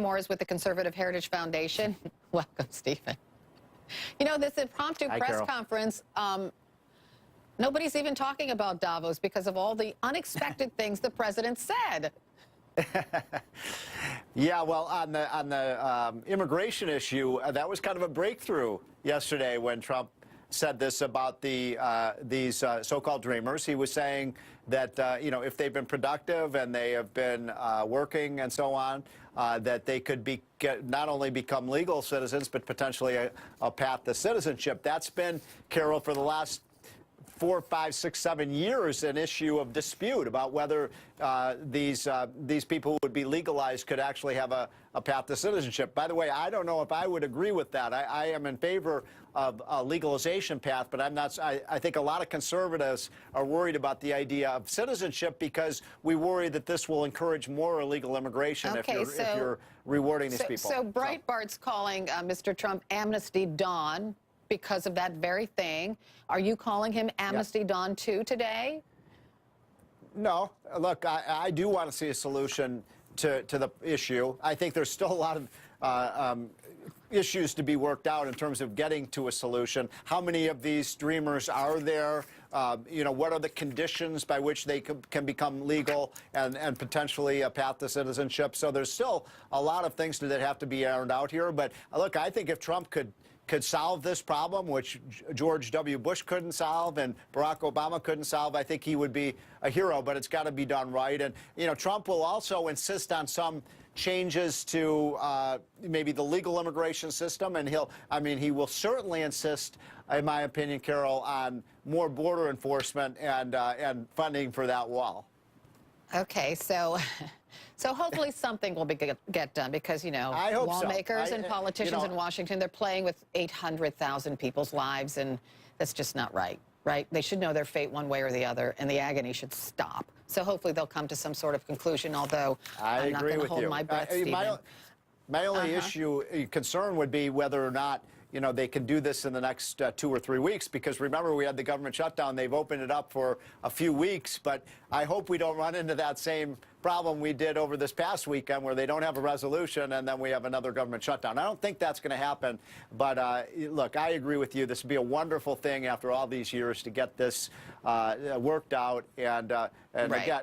Moore is with the Conservative Heritage Foundation. Welcome, Stephen. You know, this impromptu press conference, nobody's even talking about Davos because of all the unexpected things the president said. Yeah, well, on the immigration issue, that was kind of a breakthrough yesterday when Trump said this about these so-called dreamers. He was saying that, you know, if they've been productive and they have been working and so on, that they could not only become legal citizens, but potentially a path to citizenship. That's been, Carol, for the last 4, 5, 6, 7 years, an issue of dispute about whether these people who would be legalized could actually have a path to citizenship. By the way, I don't know if I would agree with that. I am in favor of a legalization path, but I'm not. I think a lot of conservatives are worried about the idea of citizenship because we worry that this will encourage more illegal immigration if you're rewarding these people. So Breitbart's calling Mr. Trump Amnesty Dawn because of that very thing. Are you calling him Amnesty Dawn too today? No. Look, I do want to see a solution to the issue. I think there's still a lot of issues to be worked out in terms of getting to a solution. How many of these dreamers are there? You know, what are the conditions by which they can become legal and potentially a path to citizenship? So there's still a lot of things that have to be ironed out here. But look, I think if Trump could solve this problem, which George W. Bush couldn't solve and Barack Obama couldn't solve, I think he would be a hero, but it's got to be done right. And, you know, Trump will also insist on some changes to maybe the legal immigration system, and he will certainly insist, in my opinion, Carol, on more border enforcement and funding for that wall. Okay, so hopefully something will get done because, you know, lawmakers and politicians in Washington, they're playing with 800,000 people's lives, and that's just not right, right? They should know their fate one way or the other, and the agony should stop. So hopefully they'll come to some sort of conclusion, although I'm not going to hold my breath, Stephen. My only concern would be whether or not, you know, they can do this in the next 2 or 3 weeks, because remember, we had the government shutdown. They've opened it up for a few weeks, but I hope we don't run into that same problem we did over this past weekend where they don't have a resolution and then we have another government shutdown. I don't think that's going to happen, but look, I agree with you. This would be a wonderful thing after all these years to get this worked out and again,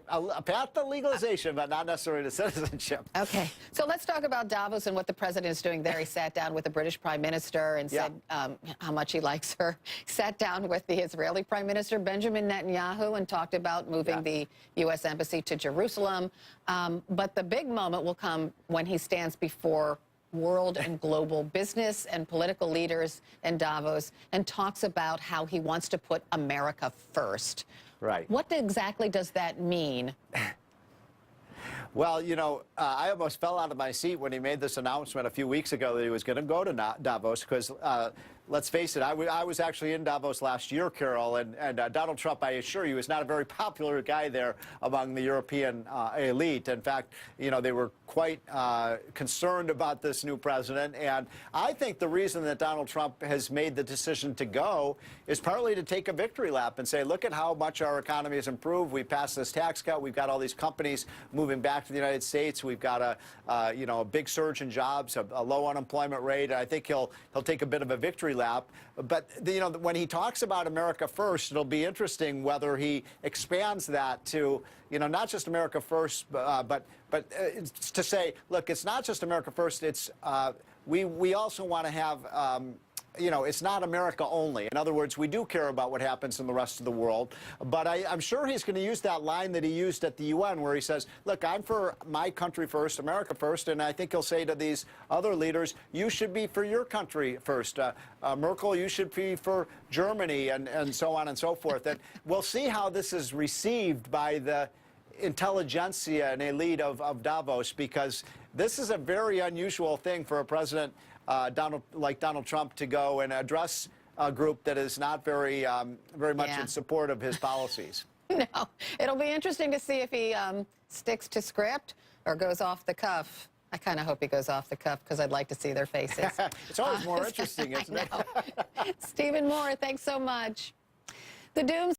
a path to legalization, but not necessarily to citizenship. Okay, so let's talk about Davos and what the president is doing there. He sat down with the British Prime Minister and said how much he likes her. Sat down with the Israeli Prime Minister Benjamin Netanyahu and talked about moving the U.S. Embassy to Jerusalem. But the big moment will come when he stands before world and global business and political leaders in Davos and talks about how he wants to put America first. Right. What exactly does that mean? Well, you know, I almost fell out of my seat when he made this announcement a few weeks ago that he was going to go to Davos because, let's face it, I was actually in Davos last year, Carol, and Donald Trump, I assure you, is not a very popular guy there among the European elite. In fact, you know, they were quite concerned about this new president, and I think the reason that Donald Trump has made the decision to go is partly to take a victory lap and say, look at how much our economy has improved. We passed this tax cut. We've got all these companies moving back to the United States. We've got you know, a big surge in jobs, a low unemployment rate. I think he'll take a bit of a victory lap. But you know, when he talks about America first, it'll be interesting whether he expands that to, you know, not just America first, but to say, look, it's not just America first. It's we also want to have. You know, it's not America only. In other words, we do care about what happens in the rest of the world. But I'm sure he's going to use that line that he used at the UN where he says, look, I'm for my country first, America first. And I think he'll say to these other leaders, you should be for your country first. Merkel, you should be for Germany and so on and so forth. And we'll see how this is received by the intelligentsia and elite of Davos, because this is a very unusual thing for a president like Donald Trump to go and address a group that is not very much in support of his policies. No, it'll be interesting to see if he sticks to script or goes off the cuff. I kind of hope he goes off the cuff because I'd like to see their faces. It's always more interesting, isn't it? Stephen Moore, thanks so much. The doom